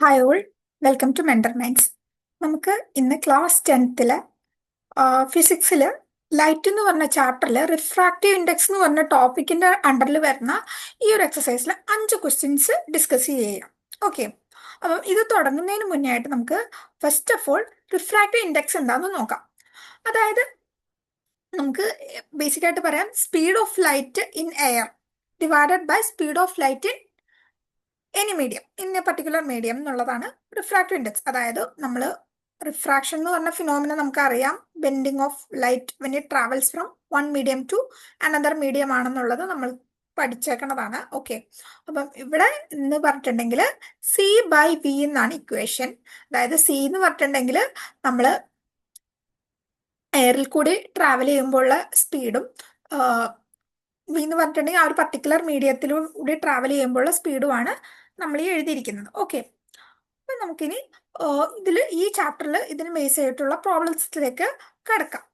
Hi all, welcome to Mentor Minds. നമുക്ക് ഇന്ന് class 10th ഫിസിക്സിൽ light എന്ന് പറഞ്ഞ ചാപ്റ്ററിൽ റിഫ്രാക്റ്റീവ് ഇൻഡെക്സ് എന്ന് പറഞ്ഞ ടോപ്പിക്കിന്റെ അണ്ടറിൽ വരുന്ന ഈ ഒരു എക്സസൈസിൽ 5 ക്വസ്റ്റ്യൻസ് ഡിസ്കസ് ചെയ്യാം. ഓക്കെ, അപ്പം ഇത് തുടങ്ങുന്നതിന് മുന്നേ ആയിട്ട് നമുക്ക് first of all refractive index എന്താണെന്ന് നോക്കാം. അതായത് നമുക്ക് ബേസിക് ആയിട്ട് പറയാം, speed of light in air divided by speed of light in any medium in a particular medium എന്നുള്ളതാണ് റിഫ്രാക്റ്റീവ് ഇൻഡെക്സ്. അതായത് നമ്മൾ റിഫ്രാക്ഷൻ എന്ന് പറഞ്ഞ ഫിനോമിന നമുക്കറിയാം, bending of light when it travels from one medium to another medium ആണെന്നുള്ളത് നമ്മൾ പഠിച്ചേക്കുന്നതാണ്. Okay, അപ്പം ഇവിടെ എന്ന് പറഞ്ഞിട്ടുണ്ടെങ്കിൽ സി ബൈ വി എന്നാണ് ഇക്വേഷൻ. അതായത് സി എന്ന് പറഞ്ഞിട്ടുണ്ടെങ്കിൽ നമ്മൾ എയറിൽ കൂടി ട്രാവൽ ചെയ്യുമ്പോഴുള്ള സ്പീഡും വി എന്ന് പറഞ്ഞിട്ടുണ്ടെങ്കിൽ ആ ഒരു പർട്ടിക്കുലർ മീഡിയത്തിലൂടെ ട്രാവൽ ചെയ്യുമ്പോഴുള്ള സ്പീഡുമാണ് നമ്മൾ ഈ എഴുതിയിരിക്കുന്നത്. ഓക്കെ, അപ്പൊ നമുക്കിനി ഈ ചാപ്റ്ററിൽ ഇതിന് ബേസ് ചെയ്തിട്ടുള്ള പ്രോബ്ലംസിലേക്ക് കിടക്കാം.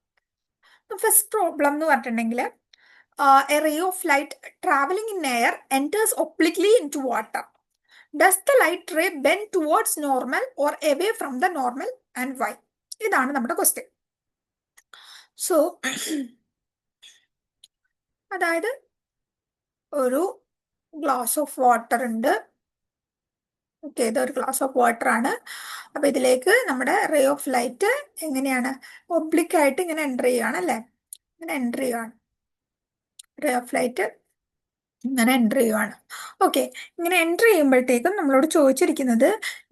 ഫസ്റ്റ് പ്രോബ്ലം എന്ന് പറഞ്ഞിട്ടുണ്ടെങ്കിൽ a ray of light travelling in air enters obliquely into water. Does the light ray bend towards normal or away from the normal and why? ഇതാണ് നമ്മുടെ ക്വസ്റ്റ്യൻ. സോ അതായത് ഒരു glass of water ഉണ്ട്. Okay, ഇതൊരു glass of water ആണ്. അപ്പൊ ഇതിലേക്ക് നമ്മുടെ റേ ഓഫ് ലൈറ്റ് എങ്ങനെയാണ്, ഒബ്ലിക് ആയിട്ട് ഇങ്ങനെ എൻ്റർ ചെയ്യുകയാണ് അല്ലേ, ഇങ്ങനെ എൻ്റർ ചെയ്യുകയാണ്. റേ ഓഫ് ലൈറ്റ് ഇങ്ങനെ എൻ്റർ ചെയ്യുവാണ്. ഓക്കെ, ഇങ്ങനെ എൻ്റർ ചെയ്യുമ്പോഴത്തേക്കും നമ്മളോട് ചോദിച്ചിരിക്കുന്നത്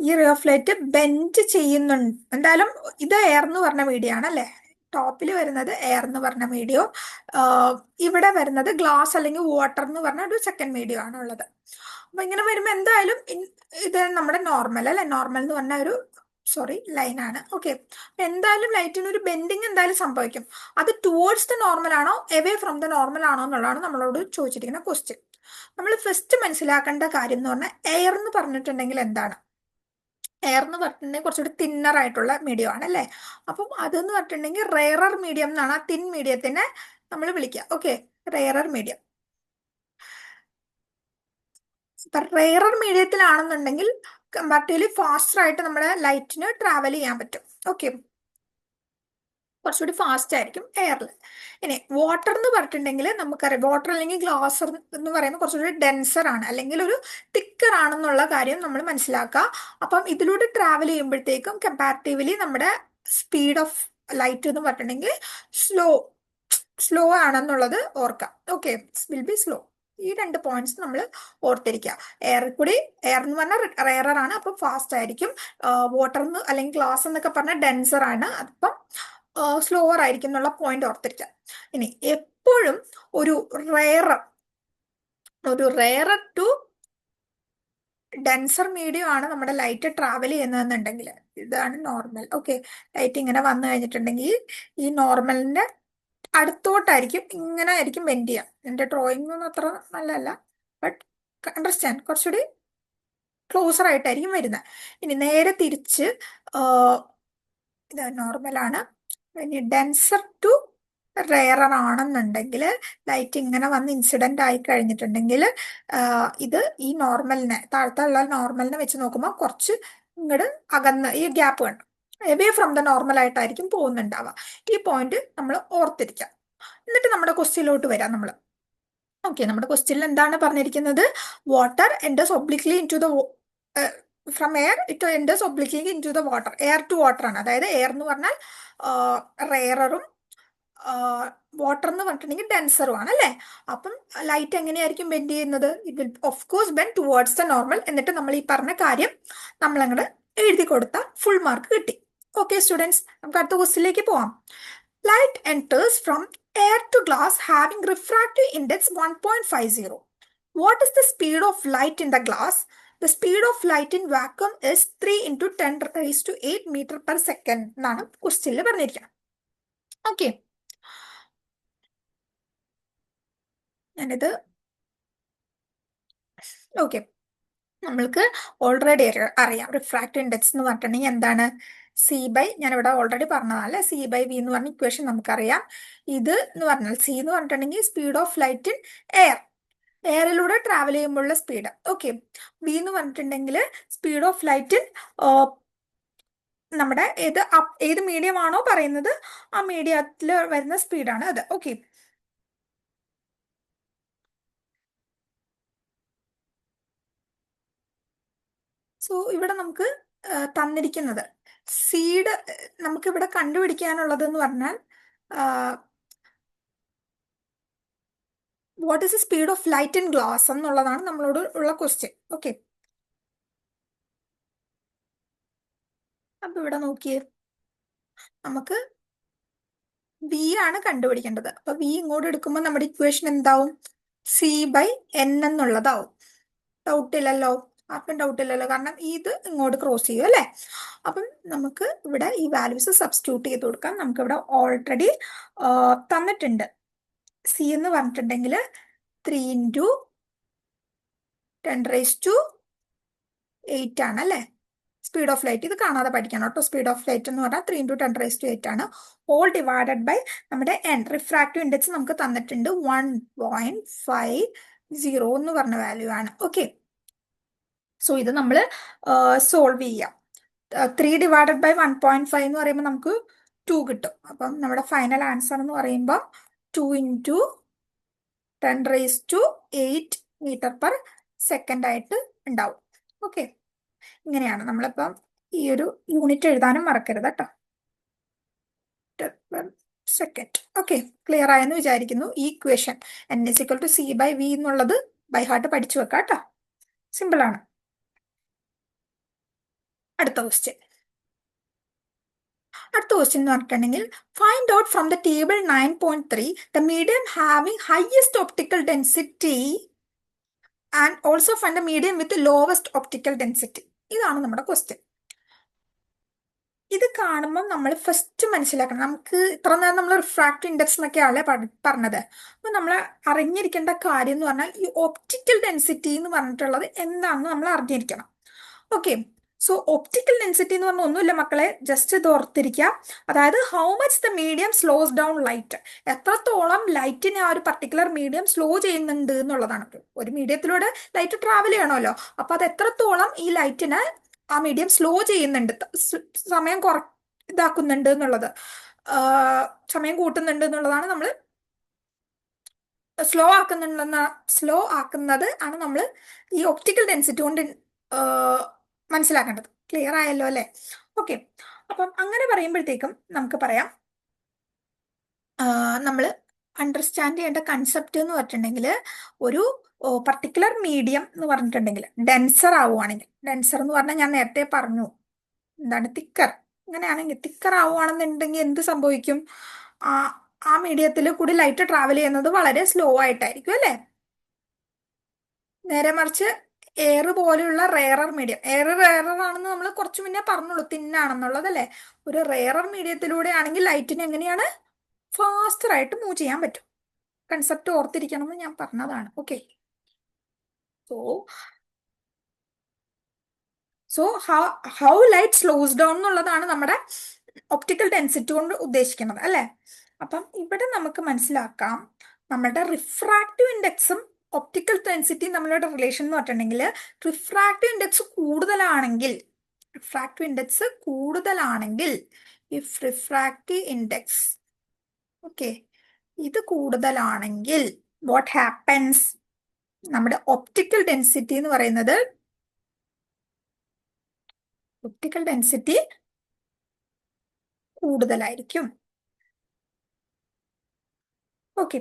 ഈ റേ ഓഫ് ലൈറ്റ് ബെൻഡ് ചെയ്യുന്നുണ്ട്. എന്തായാലും ഇത് എയർ എന്ന് പറഞ്ഞ മീഡിയം ആണ് അല്ലേ, ടോപ്പിൽ വരുന്നത് എയർ എന്ന് പറഞ്ഞ മീഡിയം, ഇവിടെ വരുന്നത് ഗ്ലാസ് അല്ലെങ്കിൽ വാട്ടർ എന്ന് പറഞ്ഞ ഒരു സെക്കൻഡ് മീഡിയം ആണ് ഉള്ളത്. അപ്പൊ ഇങ്ങനെ വരുമ്പോൾ എന്തായാലും ഇത് നമ്മുടെ നോർമൽ അല്ലെ, നോർമൽ എന്ന് പറഞ്ഞ ഒരു ലൈൻ ആണ്. ഓക്കെ, എന്തായാലും ലൈറ്റിന് ഒരു ബെൻഡിങ് എന്തായാലും സംഭവിക്കും. അത് ടുവേർഡ്സ് ദ നോർമൽ ആണോ എവേ ഫ്രം ദ നോർമൽ ആണോ എന്നുള്ളതാണ് നമ്മളോട് ചോദിച്ചിരിക്കുന്ന ക്വസ്റ്റ്യൻ. നമ്മൾ ഫസ്റ്റ് മനസ്സിലാക്കേണ്ട കാര്യം എന്ന് പറഞ്ഞാൽ എയർ എന്ന് പറഞ്ഞിട്ടുണ്ടെങ്കിൽ എന്താണ്, എയർ എന്ന് പറഞ്ഞിട്ടുണ്ടെങ്കിൽ കുറച്ചുകൂടി തിന്നർ ആയിട്ടുള്ള മീഡിയം ആണ് അല്ലേ. അപ്പം അതെന്ന് പറഞ്ഞിട്ടുണ്ടെങ്കിൽ റെയറർ മീഡിയം എന്നാണ് ആ തിൻ മീഡിയത്തിനെ നമ്മൾ വിളിക്കുക. Okay, rarer medium. റെയറർ മീഡിയത്തിലാണെന്നുണ്ടെങ്കിൽ കമ്പാരിറ്റീവ്ലി ഫാസ്റ്റർ ആയിട്ട് നമ്മുടെ ലൈറ്റിന് ട്രാവൽ ചെയ്യാൻ പറ്റും. ഓക്കെ, കുറച്ചുകൂടി ഫാസ്റ്റ് ആയിരിക്കും എയറിൽ. ഇനി വാട്ടർ എന്ന് പറഞ്ഞിട്ടുണ്ടെങ്കിൽ നമുക്കറിയാം, വാട്ടർ അല്ലെങ്കിൽ ഗ്ലാസ് എന്ന് പറയുമ്പോൾ കുറച്ചുകൂടി ഡെൻസർ ആണ് അല്ലെങ്കിൽ ഒരു തിക്കർ ആണെന്നുള്ള കാര്യം നമ്മൾ മനസ്സിലാക്കുക. അപ്പം ഇതിലൂടെ ട്രാവൽ ചെയ്യുമ്പോഴത്തേക്കും കമ്പാരിറ്റീവ്ലി നമ്മുടെ സ്പീഡ് ഓഫ് ലൈറ്റ് എന്ന് പറഞ്ഞിട്ടുണ്ടെങ്കിൽ സ്ലോ ആണെന്നുള്ളത് ഓർക്കാം. Okay, will be slow. ഈ 2 പോയിന്റ്സ് നമ്മൾ ഓർത്തിരിക്കുക. എയർ എന്ന് പറഞ്ഞാൽ റെയറർ ആണ്, അപ്പം ഫാസ്റ്റ് ആയിരിക്കും. വാട്ടർ എന്ന് അല്ലെങ്കിൽ ഗ്ലാസ് എന്നൊക്കെ പറഞ്ഞാൽ ഡെൻസർ ആണ്, അപ്പം സ്ലോവർ ആയിരിക്കും എന്നുള്ള പോയിന്റ് ഓർത്തിരിക്കുക. ഇനി എപ്പോഴും ഒരു റെയറർ ടു ഡെൻസർ മീഡിയം ആണ് നമ്മുടെ ലൈറ്റ് ട്രാവൽ ചെയ്യുന്നതെന്നുണ്ടെങ്കിൽ ഇതാണ് നോർമൽ. ഓക്കെ, ലൈറ്റ് ഇങ്ങനെ വന്നു കഴിഞ്ഞിട്ടുണ്ടെങ്കിൽ ഈ നോർമലിന്റെ അടുത്തോട്ടായിരിക്കും ഇങ്ങനെ ആയിരിക്കും ബെൻഡ് ചെയ്യുക. എൻ്റെ ഡ്രോയിങ് ഒന്നും അത്ര നല്ലതല്ല, ബട്ട് അണ്ടർസ്റ്റാൻഡ്, കുറച്ചുകൂടി ക്ലോസർ ആയിട്ടായിരിക്കും വരുന്നത്. ഇനി നേരെ തിരിച്ച് ഇത് നോർമലാണ്. ഇനി ഡെൻസർ ടു റെയറർ ആണെന്നുണ്ടെങ്കിൽ ലൈറ്റ് ഇങ്ങനെ വന്ന് ഇൻസിഡന്റ് ആയി കഴിഞ്ഞിട്ടുണ്ടെങ്കിൽ ഇത് ഈ നോർമലിനെ, താഴത്തുള്ള നോർമലിനെ വെച്ച് നോക്കുമ്പോൾ കുറച്ച് ഇങ്ങോട്ട് അകന്ന് ഈ ഗ്യാപ്പ് കണ്ടു എവേ ഫ്രം ദ നോർമൽ ആയിട്ടായിരിക്കും പോകുന്നുണ്ടാവുക. ഈ പോയിന്റ് നമ്മൾ ഓർത്തിരിക്കാം. എന്നിട്ട് നമ്മുടെ ക്വസ്റ്റ്യനിലോട്ട് വരാം നമ്മൾ. ഓക്കെ, നമ്മുടെ ക്വസ്റ്റ്യനിൽ എന്താണ് പറഞ്ഞിരിക്കുന്നത്, water enters obliquely into the from air it enters obliquely into the water. Air to water ആണ്. അതായത് എയർ എന്ന് പറഞ്ഞാൽ റെയററും വാട്ടർ എന്ന് പറഞ്ഞിട്ടുണ്ടെങ്കിൽ ഡെൻസറും ആണ് അല്ലേ. അപ്പം ലൈറ്റ് എങ്ങനെയായിരിക്കും ബെൻഡ് ചെയ്യുന്നത്, it will of course bend towards the normal. എന്നിട്ട് നമ്മൾ ഈ പറഞ്ഞ കാര്യം നമ്മൾ അങ്ങോട്ട് എഴുതി കൊടുത്താൽ ഫുൾ മാർക്ക് കിട്ടി. ഓക്കെ സ്റ്റുഡൻസ്, നമുക്ക് അടുത്ത ക്വസ്റ്റ്യനിലേക്ക് പോവാം. Light enters from air to glass having refractive index 1.50. What is the speed of light in the glass? The speed of light in vacuum is 3 into 10 raised to 8 meter per second എന്നാണ് ക്വസ്റ്റ്യനിൽ പറഞ്ഞിരിക്കുന്നത്. Okay, ഞാനിത് okay, നമ്മൾക്ക് already അറിയാം refractive index എന്ന് പറഞ്ഞിട്ടുണ്ടെങ്കിൽ എന്താണ്, C by, ഞാനിവിടെ ഓൾറെഡി പറഞ്ഞതല്ലേ, സി ബൈ വി എന്ന് പറഞ്ഞ ഇക്വേഷൻ നമുക്കറിയാം. ഇത് എന്ന് പറഞ്ഞാൽ സി എന്ന് പറഞ്ഞിട്ടുണ്ടെങ്കിൽ speed of light in air, എയറിലൂടെ ട്രാവൽ ചെയ്യുമ്പോഴുള്ള സ്പീഡ്. ഓക്കെ, വി എന്ന് പറഞ്ഞിട്ടുണ്ടെങ്കിൽ സ്പീഡ് ഓഫ് ലൈറ്റ് നമ്മുടെ ഏത് മീഡിയം ആണോ പറയുന്നത് ആ മീഡിയത്തിൽ വരുന്ന സ്പീഡാണ് അത്. ഓക്കെ, സോ ഇവിടെ നമുക്ക് തന്നിരിക്കുന്നത് സീഡ് നമുക്ക് ഇവിടെ കണ്ടുപിടിക്കാനുള്ളത് എന്ന് പറഞ്ഞാൽ what is the speed of light in glass എന്നുള്ളതാണ് നമ്മളോട് ഉള്ള ക്വസ്റ്റ്യൻ. ഓക്കെ, അപ്പൊ ഇവിടെ നോക്കിയേ, നമുക്ക് വി ആണ് കണ്ടുപിടിക്കേണ്ടത്. അപ്പൊ വി ഇങ്ങോട്ട് എടുക്കുമ്പോൾ നമ്മുടെ ഇക്വേഷൻ എന്താവും? സി ബൈ എൻ എന്നുള്ളതാവും. ഡൗട്ട് ഇല്ലല്ലോ, ആർക്കും ഡൗട്ട് ഇല്ലല്ലോ, കാരണം ഇത് ഇങ്ങോട്ട് ക്രോസ് ചെയ്യും അല്ലേ. അപ്പം നമുക്ക് ഇവിടെ ഈ വാല്യൂസ് സബ്സ്റ്റിറ്റ്യൂട്ട് ചെയ്ത് കൊടുക്കാം. നമുക്ക് ഇവിടെ ഓൾറെഡി തന്നിട്ടുണ്ട്. സി എന്ന് പറഞ്ഞിട്ടുണ്ടെങ്കിൽ 3 × 10⁸ ആണ് അല്ലേ സ്പീഡ് ഓഫ് ലൈറ്റ്. ഇത് കാണാതെ പഠിക്കണം കേട്ടോ. സ്പീഡ് ഓഫ് ലൈറ്റ് എന്ന് പറഞ്ഞാൽ 3 × 10⁸ ഓൾ ഡിവൈഡഡ് ബൈ നമ്മുടെ എൻ റിഫ്രാക്റ്റീവ് ഇൻഡെക്സ് നമുക്ക് തന്നിട്ടുണ്ട് 1.50 എന്ന് പറഞ്ഞ വാല്യൂ ആണ്. ഓക്കെ, സോ ഇത് നമ്മൾ സോൾവ് ചെയ്യാം. 3 ÷ 1.5 എന്ന് പറയുമ്പോൾ നമുക്ക് 2 കിട്ടും. അപ്പം നമ്മുടെ ഫൈനൽ ആൻസർ എന്ന് പറയുമ്പോൾ 2 × 10⁸ മീറ്റർ/സെക്കൻഡ് ആയിട്ട് ഉണ്ടാവും. ഓക്കെ, ഇങ്ങനെയാണ് നമ്മളിപ്പം ഈ ഒരു യൂണിറ്റ് എഴുതാനും മറക്കരുത് കേട്ടോ. സെക്കൻഡ്. ഓക്കെ, ക്ലിയർ ആയെന്ന് വിചാരിക്കുന്നു. ഈ ഇക്വേഷൻ n=c/v എന്നുള്ളത് ബൈ ഹാർട്ട് പഠിച്ചു വെക്കാം കേട്ടോ. സിമ്പിൾ ആണ്. അടുത്ത ക്വസ്റ്റ്യൻ എന്ന് പറഞ്ഞിട്ടുണ്ടെങ്കിൽ find out from the table 9.3 the medium having highest optical density and also find the medium with lowest optical density. ഇതാണ് നമ്മുടെ ക്വസ്റ്റ്യൻ. ഇത് കാണുമ്പോൾ നമ്മൾ ഫസ്റ്റ് മനസ്സിലാക്കണം, നമുക്ക് ഇത്ര നേരം നമ്മൾ റിഫ്രാക്റ്റീവ് ഇൻഡെക്സ് എന്നൊക്കെയാണ് പറഞ്ഞത്. അപ്പൊ നമ്മൾ അറിഞ്ഞിരിക്കേണ്ട കാര്യം എന്ന് പറഞ്ഞാൽ ഈ ഒപ്റ്റിക്കൽ ഡെൻസിറ്റി എന്ന് പറഞ്ഞിട്ടുള്ളത് എന്താണെന്ന് നമ്മൾ അറിഞ്ഞിരിക്കണം. ഓക്കെ, സോ ഒപ്റ്റിക്കൽ ഡെൻസിറ്റി എന്ന് പറഞ്ഞാൽ ഒന്നുമില്ല മക്കളെ, ജസ്റ്റ് ഇത് ഓർത്തിരിക്കുക. അതായത് how much the medium slows down light, എത്രത്തോളം ലൈറ്റിനെ ആ ഒരു പർട്ടിക്കുലർ മീഡിയം സ്ലോ ചെയ്യുന്നുണ്ട് എന്നുള്ളതാണ്. ഒരു മീഡിയത്തിലൂടെ ലൈറ്റ് ട്രാവൽ ചെയ്യണമല്ലോ, അപ്പൊ അത് എത്രത്തോളം ഈ ലൈറ്റിനെ ആ മീഡിയം സ്ലോ ചെയ്യുന്നുണ്ട്, സമയം ഇതാക്കുന്നുണ്ട് എന്നുള്ളത്, സമയം കൂട്ടുന്നുണ്ട് എന്നുള്ളതാണ് നമ്മൾ സ്ലോ ആക്കുന്നത് ആണ് നമ്മൾ ഈ ഒപ്റ്റിക്കൽ ഡെൻസിറ്റി കൊണ്ട് മനസ്സിലാക്കേണ്ടത്. ക്ലിയർ ആയല്ലോ അല്ലേ? ഓക്കെ, അപ്പം അങ്ങനെ പറയുമ്പോഴത്തേക്കും നമുക്ക് പറയാം, നമ്മൾ അണ്ടർസ്റ്റാൻഡ് ചെയ്യേണ്ട കൺസെപ്റ്റ് എന്ന് പറഞ്ഞിട്ടുണ്ടെങ്കിൽ ഒരു പർട്ടിക്കുലർ മീഡിയം എന്ന് പറഞ്ഞിട്ടുണ്ടെങ്കിൽ ഡെൻസർ ആവുകയാണെങ്കിൽ, ഡെൻസർ എന്ന് പറഞ്ഞാൽ ഞാൻ നേരത്തെ പറഞ്ഞു എന്താണ്, തിക്കർ. അങ്ങനെയാണെങ്കിൽ തിക്കർ ആവുകയാണെന്നുണ്ടെങ്കിൽ എന്ത് സംഭവിക്കും? ആ മീഡിയത്തിൽ കൂടി ലൈറ്റ് ട്രാവൽ ചെയ്യുന്നത് വളരെ സ്ലോ ആയിട്ടായിരിക്കും അല്ലേ. നേരെ മറിച്ച് എയർ പോലെയുള്ള റെയറർ മീഡിയം, എയർ റെയറർ ആണെന്ന് നമ്മൾ കുറച്ച് മുന്നേ പറഞ്ഞുള്ളൂ, തിന്നാണെന്നുള്ളത് അല്ലേ. ഒരു റെയറർ മീഡിയത്തിലൂടെ ആണെങ്കിൽ ലൈറ്റിന് എങ്ങനെയാണ് ഫാസ്റ്റർ ആയിട്ട് മൂവ് ചെയ്യാൻ പറ്റും. കൺസെപ്റ്റ് ഓർത്തിരിക്കണം എന്ന് ഞാൻ പറഞ്ഞതാണ്. Okay, so how light slows down എന്നുള്ളതാണ് നമ്മുടെ ഒപ്റ്റിക്കൽ ഡെൻസിറ്റി കൊണ്ട് ഉദ്ദേശിക്കുന്നത് അല്ലേ. അപ്പം ഇവിടെ നമുക്ക് മനസ്സിലാക്കാം, നമ്മുടെ റിഫ്രാക്റ്റീവ് ഇൻഡെക്സും ഒപ്റ്റിക്കൽ ഡെൻസിറ്റി നമ്മളുടെ റിലേഷൻ എന്ന് പറഞ്ഞിട്ടുണ്ടെങ്കിൽ റിഫ്രാക്റ്റീവ് ഇൻഡെക്സ് കൂടുതലാണെങ്കിൽ, ഇഫ് റിഫ്രാക്റ്റീവ് ഇൻഡെക്സ് ഓക്കെ ഇത് കൂടുതലാണെങ്കിൽ വാട്ട് ഹാപ്പൻസ്, നമ്മുടെ ഒപ്റ്റിക്കൽ ഡെൻസിറ്റി എന്ന് പറയുന്നത് കൂടുതലായിരിക്കും. ഓക്കെ,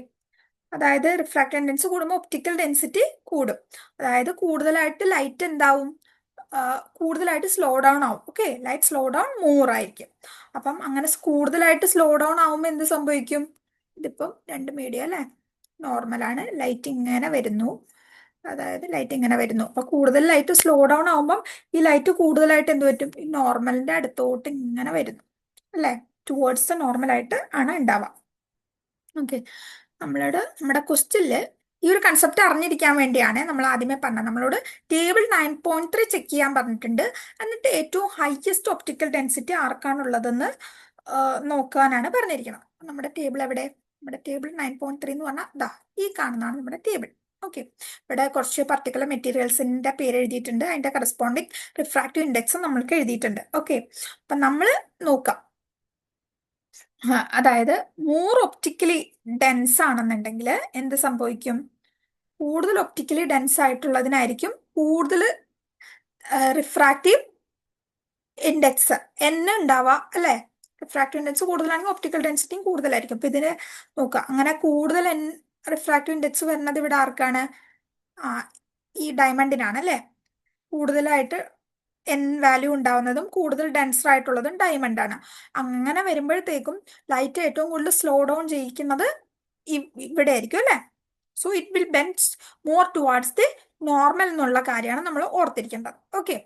അതായത് റിഫ്രാക്റ്റീവ് ഇൻഡെക്സ് കൂടുമ്പോൾ ഒപ്റ്റിക്കൽ ഡെൻസിറ്റി കൂടും. അതായത് കൂടുതലായിട്ട് ലൈറ്റ് എന്താവും, കൂടുതലായിട്ട് സ്ലോ ഡൗൺ ആവും. Okay, light slow down more ആയിരിക്കും. അപ്പം അങ്ങനെ കൂടുതലായിട്ട് സ്ലോ ഡൗൺ ആവുമ്പോൾ എന്ത് സംഭവിക്കും? ഇതിപ്പം 2 മീഡിയം അല്ലേ, നോർമലാണ്, ലൈറ്റ് ഇങ്ങനെ വരുന്നു. അതായത് ലൈറ്റ് ഇങ്ങനെ വരുന്നു. അപ്പൊ കൂടുതൽ ലൈറ്റ് സ്ലോ ഡൗൺ ആവുമ്പം ഈ ലൈറ്റ് കൂടുതലായിട്ട് എന്ത് പറ്റും? ഈ നോർമലിന്റെ അടുത്തോട്ട് ഇങ്ങനെ വരുന്നു അല്ലേ, ടുവേർഡ്സ് ദ നോർമലായിട്ട് ആണ് ഉണ്ടാവുക. ഓക്കെ, നമ്മുടെ ക്വസ്റ്റ്യനില് ഈ ഒരു കൺസെപ്റ്റ് അറിഞ്ഞിരിക്കാൻ വേണ്ടിയാണ് നമ്മൾ ആദ്യമേ പറഞ്ഞത്. നമ്മളോട് ടേബിൾ 9.3 ചെക്ക് ചെയ്യാൻ പറഞ്ഞിട്ടുണ്ട്. എന്നിട്ട് ഏറ്റവും ഹയസ്റ്റ് ഒപ്റ്റിക്കൽ ഡെൻസിറ്റി ആർക്കാണുള്ളതെന്ന് നോക്കാനാണ് പറഞ്ഞിരിക്കുന്നത്. നമ്മുടെ ടേബിൾ എവിടെ? നമ്മുടെ ടേബിൾ 9.3 എന്ന് പറഞ്ഞാൽ ദാ ഈ കാണുന്നതാണ് നമ്മുടെ ടേബിൾ. ഓക്കെ, ഇവിടെ കുറച്ച് പർട്ടിക്കുലർ മെറ്റീരിയൽസിന്റെ പേര് എഴുതിയിട്ടുണ്ട്, അതിന്റെ കറസ്പോണ്ടിങ് റിഫ്രാക്റ്റീവ് ഇൻഡെക്സ് നമ്മൾക്ക് എഴുതിയിട്ടുണ്ട്. ഓക്കെ, അപ്പൊ നമ്മൾ നോക്കാം. അതായത് മോർ ഒപ്റ്റിക്കലി ഡെൻസ് ആണെന്നുണ്ടെങ്കിൽ എന്ത് സംഭവിക്കും? കൂടുതൽ ഒപ്റ്റിക്കലി ഡെൻസ് ആയിട്ടുള്ളതിനായിരിക്കും കൂടുതൽ റിഫ്രാക്റ്റീവ് ഇൻഡെക്സ് ഉണ്ടാവുക, അല്ലെ? റിഫ്രാക്റ്റീവ് ഇൻഡെക്സ് കൂടുതലാണെങ്കിൽ ഒപ്റ്റിക്കൽ ഡെൻസിറ്റിയും കൂടുതലായിരിക്കും. അപ്പൊ ഇതിന് നോക്കാം, അങ്ങനെ കൂടുതൽ റിഫ്രാക്റ്റീവ് ഇൻഡെക്സ് വരുന്നത് ഇവിടെ ആർക്കാണ്? ഈ ഡയമണ്ടിനാണ്, അല്ലെ? കൂടുതലായിട്ട് വാല്യൂ ഉണ്ടാവുന്നതും കൂടുതൽ ഡെൻസർ ആയിട്ടുള്ളതും ഡയമണ്ട് ആണ്. അങ്ങനെ വരുമ്പോഴത്തേക്കും ലൈറ്റ് ഏറ്റവും കൂടുതൽ സ്ലോ ഡൗൺ ചെയ്യിക്കുന്നത് ഇവിടെ ആയിരിക്കും, അല്ലെ? So it will bend more towards the normal എന്നുള്ള കാര്യമാണ് നമ്മൾ ഓർത്തിരിക്കേണ്ടത്. ഓക്കെ,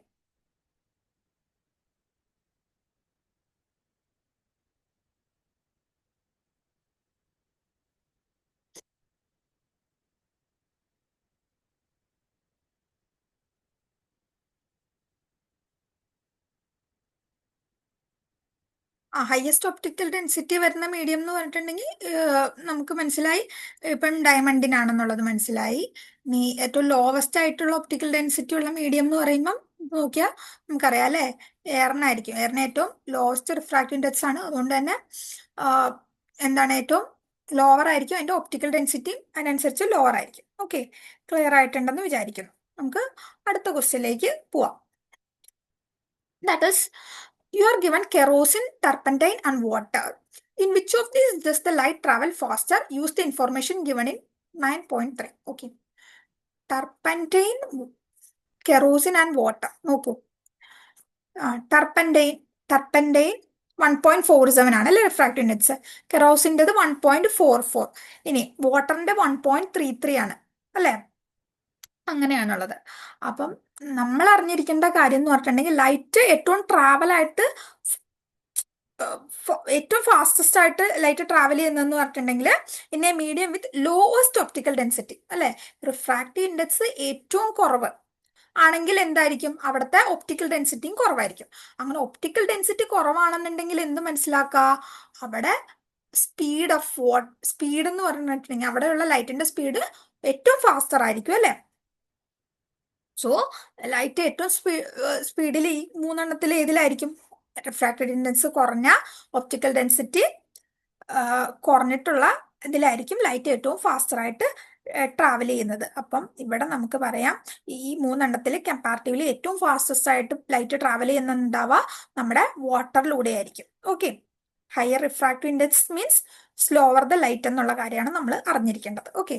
ഹയസ്റ്റ് ഒപ്റ്റിക്കൽ ഡെൻസിറ്റി വരുന്ന മീഡിയം എന്ന് പറഞ്ഞിട്ടുണ്ടെങ്കിൽ നമുക്ക് മനസ്സിലായി, ഇപ്പം ഡയമണ്ടിനാണെന്നുള്ളത് മനസ്സിലായി. നീ ഏറ്റവും ലോവസ്റ്റ് ആയിട്ടുള്ള ഒപ്റ്റിക്കൽ ഡെൻസിറ്റി ഉള്ള മീഡിയം എന്ന് പറയുമ്പം നോക്കിയാൽ നമുക്കറിയാം, അല്ലേ? എയറിനായിരിക്കും. എയറിന് ഏറ്റവും ലോവസ്റ്റ് റിഫ്രാക്റ്റീവ് ഇൻഡെക്സ് ആണ്. അതുകൊണ്ട് തന്നെ എന്താണ് ഏറ്റവും ലോവർ ആയിരിക്കും അതിന്റെ ഒപ്റ്റിക്കൽ ഡെൻസിറ്റി, അതിനനുസരിച്ച് ലോവർ ആയിരിക്കും. ഓക്കെ, ക്ലിയർ ആയിട്ടുണ്ടെന്ന് വിചാരിക്കുന്നു. നമുക്ക് അടുത്ത ക്വസ്റ്റ്യനിലേക്ക് പോവാം. That is, you are given kerosene, turpentine, and water. In which of these does the light travel faster? Use the information given in 9.3. Okay. Turpentine, kerosene, and water. നോക്കൂ, turpentine 1.47 ആണ്, അല്ലെ refractive index. കെറോസിൻ്റെത് 1.44. ഇനി വാട്ടറിന്റെ 1.33 ആണ്, അല്ലെ? അങ്ങനെയാണുള്ളത്. അപ്പം നമ്മൾ അറിഞ്ഞിരിക്കേണ്ട കാര്യം എന്ന് പറഞ്ഞിട്ടുണ്ടെങ്കിൽ ലൈറ്റ് ഏറ്റവും ഏറ്റവും ഫാസ്റ്റസ്റ്റ് ആയിട്ട് ലൈറ്റ് ട്രാവൽ ചെയ്യുന്നതെന്ന് പറഞ്ഞിട്ടുണ്ടെങ്കിൽ in A medium with lowest optical density, അല്ലെ? റിഫ്രാക്റ്റീവ് ഇൻഡെക്സ് ഏറ്റവും കുറവ് ആണെങ്കിൽ എന്തായിരിക്കും? അവിടുത്തെ ഒപ്റ്റിക്കൽ ഡെൻസിറ്റിയും കുറവായിരിക്കും. അങ്ങനെ ഒപ്റ്റിക്കൽ ഡെൻസിറ്റി കുറവാണെന്നുണ്ടെങ്കിൽ എന്ത് മനസ്സിലാക്കുക? അവിടെ സ്പീഡ് എന്ന് പറഞ്ഞിട്ടുണ്ടെങ്കിൽ അവിടെയുള്ള ലൈറ്റിന്റെ സ്പീഡ് ഏറ്റവും ഫാസ്റ്റർ ആയിരിക്കും, അല്ലെ? സോ ലൈറ്റ് ഏറ്റവും സ്പീഡിൽ ഈ മൂന്നെണ്ണത്തിൽ ഏതിലായിരിക്കും? റിഫ്രാക്റ്റീവ് ഇൻഡെക്സ് കുറഞ്ഞ, ഒപ്റ്റിക്കൽ ഡെൻസിറ്റി കുറഞ്ഞിട്ടുള്ള ഇതിലായിരിക്കും ലൈറ്റ് ഏറ്റവും ഫാസ്റ്റർ ആയിട്ട് ട്രാവൽ ചെയ്യുന്നത്. അപ്പം ഇവിടെ നമുക്ക് പറയാം, ഈ മൂന്നെണ്ണത്തിൽ കമ്പാരിറ്റീവ്ലി ഏറ്റവും ഫാസ്റ്റസ്റ്റ് ആയിട്ട് ലൈറ്റ് ട്രാവൽ ചെയ്യുന്നുണ്ടാവുക നമ്മുടെ വാട്ടറിലൂടെ ആയിരിക്കും. Okay, higher refractive index means slower the light എന്നുള്ള കാര്യമാണ് നമ്മൾ അറിഞ്ഞിരിക്കേണ്ടത്. ഓക്കെ,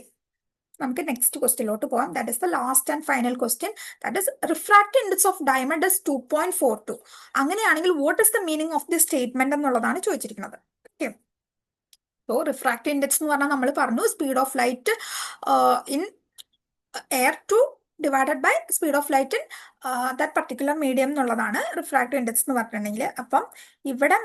നമുക്ക് നെക്സ്റ്റ് ക്വസ്റ്റ്യനിലോട്ട് പോകാം. That is the last and final question. That is refractive index of diamond is 2.42. അങ്ങനെയാണെങ്കിൽ what is the meaning of the statement എന്നുള്ളതാണ് ചോദിച്ചിരിക്കുന്നത്. Okay, so refractive index എന്ന് പറഞ്ഞാൽ നമ്മൾ പറഞ്ഞു speed of light in air to divided by speed of light in that particular medium എന്നുള്ളതാണ് refractive index എന്ന് പറഞ്ഞിട്ടുണ്ടെങ്കിൽ. അപ്പം ഇവിടെ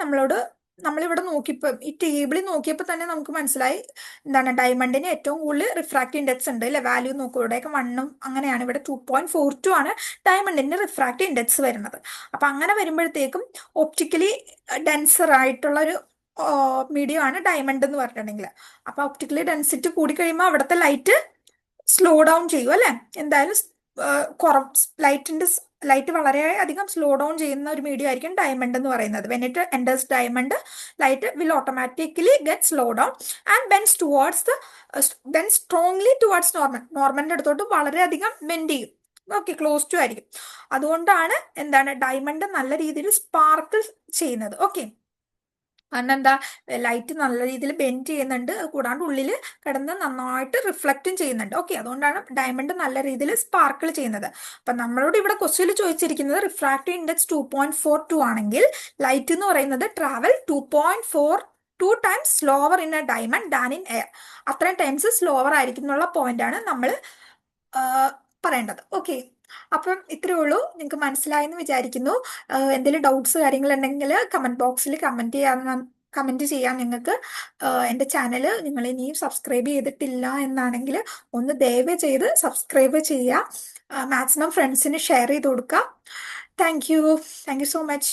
നമ്മളിവിടെ നോക്കിയപ്പോൾ ഈ ടേബിളിൽ നോക്കിയപ്പോൾ തന്നെ നമുക്ക് മനസ്സിലായി എന്താണ് ഡയമണ്ടിന് ഏറ്റവും കൂടുതൽ റിഫ്രാക്റ്റീവ് ഇൻഡെക്സ് ഉണ്ട്, അല്ലെ? വാല്യൂ നോക്കൂ, ഇവിടെയൊക്കെ 1 അങ്ങനെയാണ്. ഇവിടെ 2.42 ആണ് ഡയമണ്ടിന്റെ റിഫ്രാക്റ്റീവ് ഇൻഡെക്സ് വരുന്നത്. അപ്പൊ അങ്ങനെ വരുമ്പോഴത്തേക്കും ഒപ്റ്റിക്കലി ഡെൻസർ ആയിട്ടുള്ള ഒരു മീഡിയം ആണ് ഡയമണ്ട് എന്ന് പറഞ്ഞിട്ടുണ്ടെങ്കിൽ. അപ്പൊ ഒപ്റ്റിക്കലി ഡെൻസിറ്റി കൂടി കഴിയുമ്പോൾ അവിടുത്തെ ലൈറ്റ് സ്ലോ ഡൗൺ ചെയ്യും, അല്ലെ? എന്തായാലും ലൈറ്റ് വളരെ അധികം സ്ലോ ഡൗൺ ചെയ്യുന്ന ഒരു മീഡിയം ആയിരിക്കും ഡയമണ്ട് എന്ന് പറയുന്നത്. When it enters diamond, light will automatically get slow down and bend strongly towards നോർമലിന്റെ അടുത്തോട്ട് വളരെയധികം ബെൻഡ് ചെയ്യും. ഓക്കെ, ക്ലോസ് ടു ആയിരിക്കും. അതുകൊണ്ടാണ് എന്താണ് ഡയമണ്ട് നല്ല രീതിയിൽ സ്പാർക്കിൾ ചെയ്യുന്നത്. ഓക്കെ, കാരണം എന്താ? ലൈറ്റ് നല്ല രീതിയിൽ ബെൻഡ് ചെയ്യുന്നുണ്ട്, കൂടാണ്ട് ഉള്ളിൽ കിടന്ന് നന്നായിട്ട് റിഫ്ലക്റ്റും ചെയ്യുന്നുണ്ട്. ഓക്കെ, അതുകൊണ്ടാണ് ഡയമണ്ട് നല്ല രീതിയിൽ സ്പാർക്കിൾ ചെയ്യുന്നത്. അപ്പൊ നമ്മളോട് ഇവിടെ ക്വസ്റ്റ്യനിൽ ചോദിച്ചിരിക്കുന്നത് റിഫ്രാക്റ്റീവ് ഇൻഡെക്സ് 2.42 ആണെങ്കിൽ ലൈറ്റ് എന്ന് പറയുന്നത് travel 2.42 times slower in A diamond than in air. അത്രയും ടൈംസ് സ്ലോവർ ആയിരിക്കും എന്നുള്ള പോയിന്റ് ആണ് നമ്മൾ പറയേണ്ടത്. ഓക്കെ, അപ്പം ഇത്രയേ ഉള്ളൂ. നിങ്ങൾക്ക് മനസ്സിലായെന്ന് വിചാരിക്കുന്നു. എന്തെങ്കിലും ഡൗട്ട്സ് കാര്യങ്ങളുണ്ടെങ്കിൽ കമന്റ് ബോക്സിൽ കമന്റ് ചെയ്യാം നിങ്ങൾക്ക്. എൻ്റെ ചാനൽ നിങ്ങൾ ഇനിയും സബ്സ്ക്രൈബ് ചെയ്തിട്ടില്ല എന്നാണെങ്കിൽ ഒന്ന് ദയവ് ചെയ്ത് സബ്സ്ക്രൈബ് ചെയ്യുക. മാക്സിമം ഫ്രണ്ട്സിന് ഷെയർ ചെയ്ത് കൊടുക്കുക. Thank you so much.